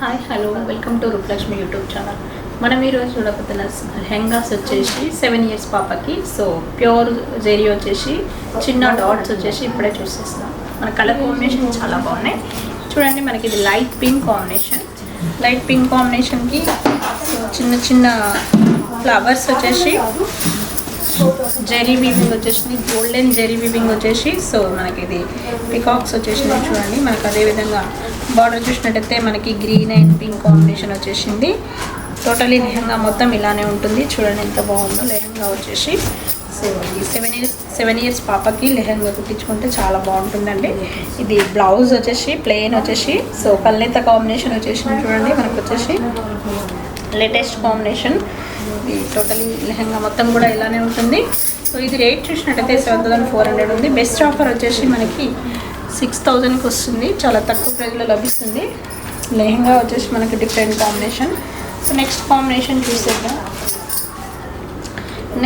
Hi hello welcome to Rupalakshmi YouTube channel. మనం ఈరోజు చూడబోతున్న లెహంగాస్ వచ్చేసి 7 years పాపకి. సో ప్యూర్ జెరీ వచ్చేసి చిన్న డాట్స్ వచ్చేసి ఇప్పుడే చూసేస్తాం. మన కలర్ కాంబినేషన్ చాలా బాగున్నాయి. చూడండి, మనకి ఇది light pink combination. Light pink కాంబినేషన్కి సో చిన్న చిన్న ఫ్లవర్స్ వచ్చేసి జెరీ వీవింగ్ వచ్చేసింది, గోల్డెన్ జెరీ వీవింగ్ వచ్చేసి. సో మనకి ఇది పికాక్స్ వచ్చేసింది. చూడండి, మనకు అదేవిధంగా బార్డర్ చూసినట్టయితే మనకి గ్రీన్ అండ్ పింక్ కాంబినేషన్ వచ్చేసింది. టోటలీ లెహంగా మొత్తం ఇలానే ఉంటుంది. చూడండి ఎంత బాగుందో లెహంగా వచ్చేసి. సో ఈ 7 years పాపకి లెహంగా కుట్టించుకుంటే చాలా బాగుంటుందండి. ఇది బ్లౌజ్ వచ్చేసి ప్లెయిన్ వచ్చేసి సో కల్నేత కాంబినేషన్ వచ్చేసింది. చూడండి, మనకు వచ్చేసి లేటెస్ట్ కాంబినేషన్. ఇది టోటలీ లెహంగా మొత్తం కూడా ఇలానే ఉంటుంది. సో ఇది రేట్ చూసినట్టయితే 7400 ఉంది. బెస్ట్ ఆఫర్ వచ్చేసి మనకి 6000కి వస్తుంది. చాలా తక్కువ ప్రైస్లో లభిస్తుంది. లెహంగా వచ్చేసి మనకి different combination. So next combination చూసేద్దాం.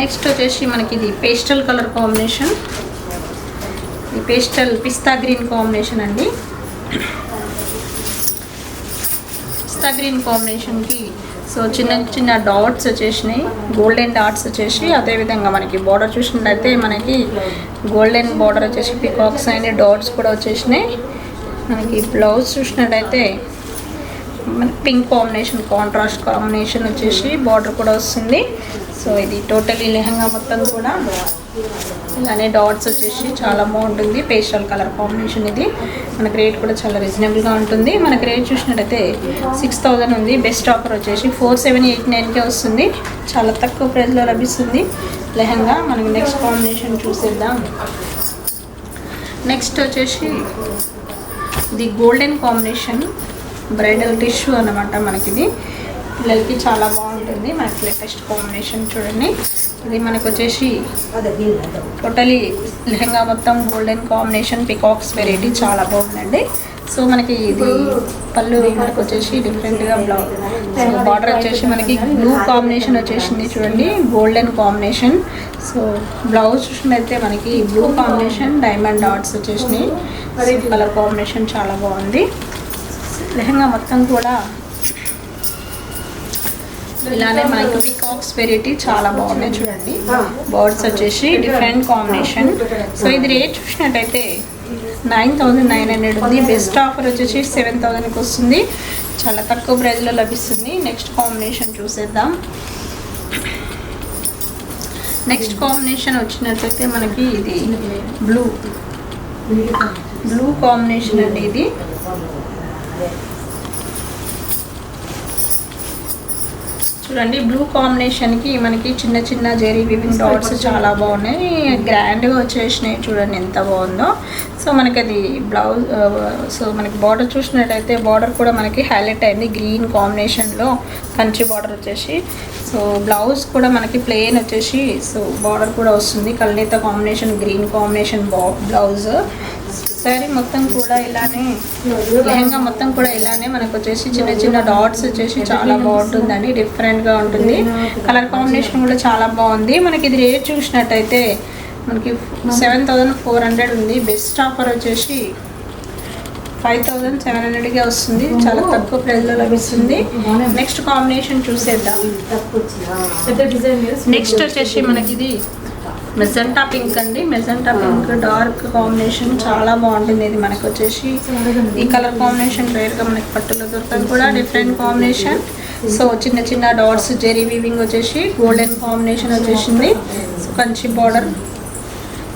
నెక్స్ట్ వచ్చేసి మనకి ఇది పేస్టల్ కలర్ కాంబినేషన్. ఈ పేస్టల్ పిస్తా గ్రీన్ కాంబినేషన్ అండి. పిస్తా గ్రీన్ కాంబినేషన్కి సో చిన్న చిన్న డాట్స్ వచ్చేసినాయి, గోల్డెన్ డాట్స్ వచ్చేసి. అదేవిధంగా మనకి బార్డర్ చూసినట్టయితే మనకి గోల్డెన్ బార్డర్ వచ్చేసి పికాక్స్ అయిన డాట్స్ కూడా వచ్చేసినాయి. మనకి బ్లౌజ్ చూసినట్టయితే పింక్ కాంబినేషన్, కాంట్రాస్ట్ కాంబినేషన్ వచ్చేసి బార్డర్ కూడా వస్తుంది. సో ఇది టోటలీ లెహంగా మొత్తం కూడా ఇలానే డాట్స్ వచ్చేసి చాలా బాగుంటుంది. Pastel colour combination. ఇది మనకి రేట్ కూడా చాలా రీజనబుల్గా ఉంటుంది. మనకి రేట్ చూసినట్టయితే 6000 ఉంది. బెస్ట్ ఆఫర్ వచ్చేసి 4789కే వస్తుంది. చాలా తక్కువ ప్రైస్లో లభిస్తుంది లెహంగా. మనకి నెక్స్ట్ కాంబినేషన్ చూసేద్దాం. నెక్స్ట్ వచ్చేసి ఇది గోల్డెన్ కాంబినేషన్, బ్రైడల్ టిష్యూ అన్నమాట. మనకి ఇది పిల్లలకి చాలా బాగుంటుంది. మనకి లేటెస్ట్ కాంబినేషన్. చూడండి, ఇది మనకు వచ్చేసి టోటలీ లెహంగా మొత్తం గోల్డెన్ కాంబినేషన్, పికాక్స్ వెరైటీ చాలా బాగుందండి. సో మనకి ఇది పళ్ళు మనకు వచ్చేసి డిఫరెంట్గా బ్లౌజ్. సో బార్డర్ వచ్చేసి మనకి బ్లూ కాంబినేషన్ వచ్చేసింది. చూడండి, గోల్డెన్ కాంబినేషన్. సో బ్లౌజ్ చూసినట్టయితే మనకి బ్లూ కాంబినేషన్, డైమండ్ డాట్స్ వచ్చేసినాయి. కలర్ కాంబినేషన్ చాలా బాగుంది. లెహంగా మొత్తం కూడా ఇలానే మనకి పికాక్స్ వెరైటీ చాలా బాగున్నాయి. చూడండి, బర్డ్స్ వచ్చేసి డిఫరెంట్ కాంబినేషన్. సో ఇది రేట్ చూసినట్టయితే 9900 ఉంది. బెస్ట్ ఆఫర్ వచ్చేసి 7000కి వస్తుంది. చాలా తక్కువ ప్రైస్లో లభిస్తుంది. నెక్స్ట్ కాంబినేషన్ చూసేద్దాం. నెక్స్ట్ కాంబినేషన్ వచ్చినట్టయితే మనకి ఇది బ్లూ కాంబినేషన్ అండి. ఇది చూడండి, బ్లూ కాంబినేషన్కి మనకి చిన్న చిన్న జెరీ వీవింగ్ డాట్స్ చాలా బాగున్నాయి, గ్రాండ్గా వచ్చేసినాయి. చూడండి ఎంత బాగుందో. సో మనకి అది బ్లౌజ్. సో మనకి బార్డర్ చూసినట్టయితే బార్డర్ కూడా మనకి హైలైట్ అయింది గ్రీన్ కాంబినేషన్లో, కంచి బార్డర్ వచ్చేసి. సో బ్లౌజ్ కూడా మనకి ప్లెయిన్ వచ్చేసి సో బార్డర్ కూడా వస్తుంది. కల్నేత combination, green combination blouse. Sari మొత్తం కూడా ఇలానే, లెహంగా మొత్తం కూడా ఇలానే మనకు వచ్చేసి చిన్న చిన్న డాట్స్ వచ్చేసి చాలా బాగుంటుందండి. డిఫరెంట్గా ఉంటుంది. కలర్ కాంబినేషన్ కూడా చాలా బాగుంది. మనకి ఇది రేట్ చూసినట్టయితే మనకి 7400 ఉంది. బెస్ట్ ఆఫర్ వచ్చేసి 5700కే వస్తుంది. చాలా తక్కువ ప్రైస్లో లభిస్తుంది. నెక్స్ట్ కాంబినేషన్ చూసేద్దాం. నెక్స్ట్ వచ్చేసి మనకి ఇది మెజెంటా పింక్ అండి. మెజెంటా పింక్ డార్క్ కాంబినేషన్ చాలా బాగుంటుంది. ఇది మనకు వచ్చేసి ఈ కలర్ కాంబినేషన్ రేర్గా మనకి పట్టులో దొరకదు కూడా. Different combination. సో చిన్న చిన్న డాట్స్ జెరీ వీవింగ్ వచ్చేసి గోల్డెన్ కాంబినేషన్ వచ్చేసింది. So Kanchi border.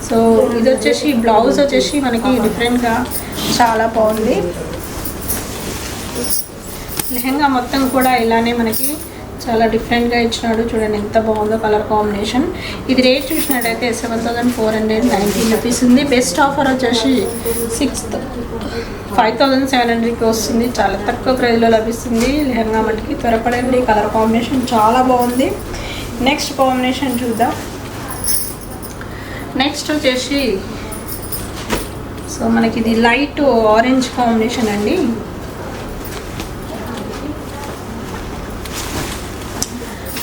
సో ఇది వచ్చేసి బ్లౌజ్ వచ్చేసి మనకి డిఫరెంట్గా చాలా బాగుంది. లెహంగా మొత్తం కూడా ఇలానే మనకి చాలా డిఫరెంట్గా ఇచ్చినాడు. చూడండి ఎంత బాగుందో కలర్ కాంబినేషన్. ఇది రేట్ చూసినట్టయితే 7490 రూపీస్ ఉంది. బెస్ట్ ఆఫర్ వచ్చేసి 5700కి వస్తుంది. చాలా తక్కువ ప్రైస్లో లభిస్తుంది లెహంగా మటుకి. త్వరపడండి, కలర్ కాంబినేషన్ చాలా బాగుంది. నెక్స్ట్ కాంబినేషన్ చూద్దాం. నెక్స్ట్ వచ్చేసి సో మనకి ఇది లైట్ ఆరెంజ్ కాంబినేషన్ అండి.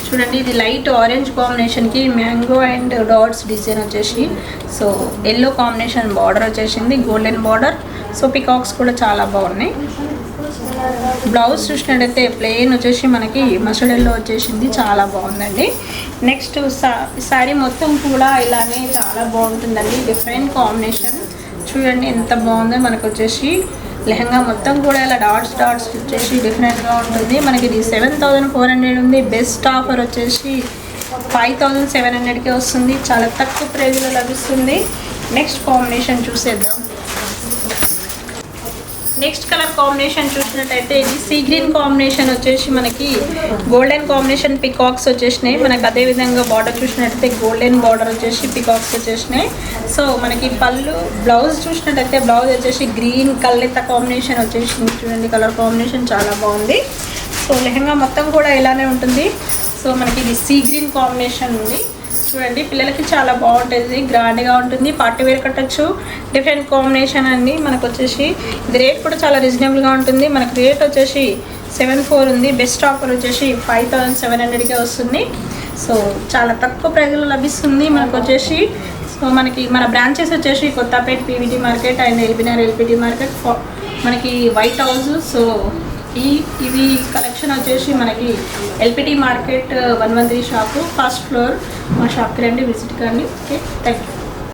చూడండి, ఇది లైట్ ఆరెంజ్ కాంబినేషన్కి మ్యాంగో అండ్ డాట్స్ డిజైన్ వచ్చేసి సో ఎల్లో కాంబినేషన్ బార్డర్ వచ్చేసింది, గోల్డెన్ బార్డర్. సో పికాక్స్ కూడా చాలా బాగున్నాయి. బ్లౌజ్ చూసినట్టయితే ప్లెయిన్ వచ్చేసి మనకి మసడల్లో వచ్చేసింది, చాలా బాగుందండి. నెక్స్ట్ శారీ మొత్తం కూడా ఇలానే చాలా బాగుంటుందండి. డిఫరెంట్ కాంబినేషన్ చూడండి ఎంత బాగుందో. మనకు వచ్చేసి లెహంగా మొత్తం కూడా ఇలా డాట్స్ వచ్చేసి డిఫరెంట్గా ఉంటుంది. మనకి ఇది 7400 ఉంది. బెస్ట్ ఆఫర్ వచ్చేసి 5700కే వస్తుంది. చాలా తక్కువ ప్రైజ్లో లభిస్తుంది. నెక్స్ట్ కాంబినేషన్ చూసేద్దాం. నెక్స్ట్ కలర్ కాంబినేషన్ చూసినట్టయితే ఇది సీ గ్రీన్ కాంబినేషన్ వచ్చేసి మనకి గోల్డెన్ కాంబినేషన్ పికాక్స్ వచ్చేసినాయి. మనకి అదేవిధంగా బార్డర్ చూసినట్టయితే గోల్డెన్ బార్డర్ వచ్చేసి పికాక్స్ వచ్చేసినాయి. సో మనకి పళ్ళు బ్లౌజ్ చూసినట్టయితే బ్లౌజ్ వచ్చేసి గ్రీన్ కల్లెత్త కాంబినేషన్ వచ్చేసింది. చూడండి కలర్ కాంబినేషన్ చాలా బాగుంది. సో లెహంగా మొత్తం కూడా ఇలానే ఉంటుంది. సో మనకి ఇది సీ గ్రీన్ కాంబినేషన్ ఉంది. చూడండి పిల్లలకి చాలా బాగుంటుంది, గ్రాండ్గా ఉంటుంది, పార్టీ వేర్ కట్టచ్చు. డిఫరెంట్ కాంబినేషన్ అండి. మనకు వచ్చేసి ఇది రేట్ కూడా చాలా రీజనబుల్గా ఉంటుంది. మనకు రేట్ వచ్చేసి 74 ఉంది. బెస్ట్ ఆఫర్ వచ్చేసి 5700కే వస్తుంది. సో చాలా తక్కువ ప్రైజ్లో లభిస్తుంది మనకు వచ్చేసి. సో మనకి మన బ్రాంచెస్ వచ్చేసి Kothapet PVT market and LB Nagar LPT market, మనకి వైట్ హౌస్. సో ఇవి కలెక్షన్ వచ్చేసి మనకి LPT market 113 shop, first floor. మా షాప్కి రండి, విజిట్ కండి. Okay, thank you.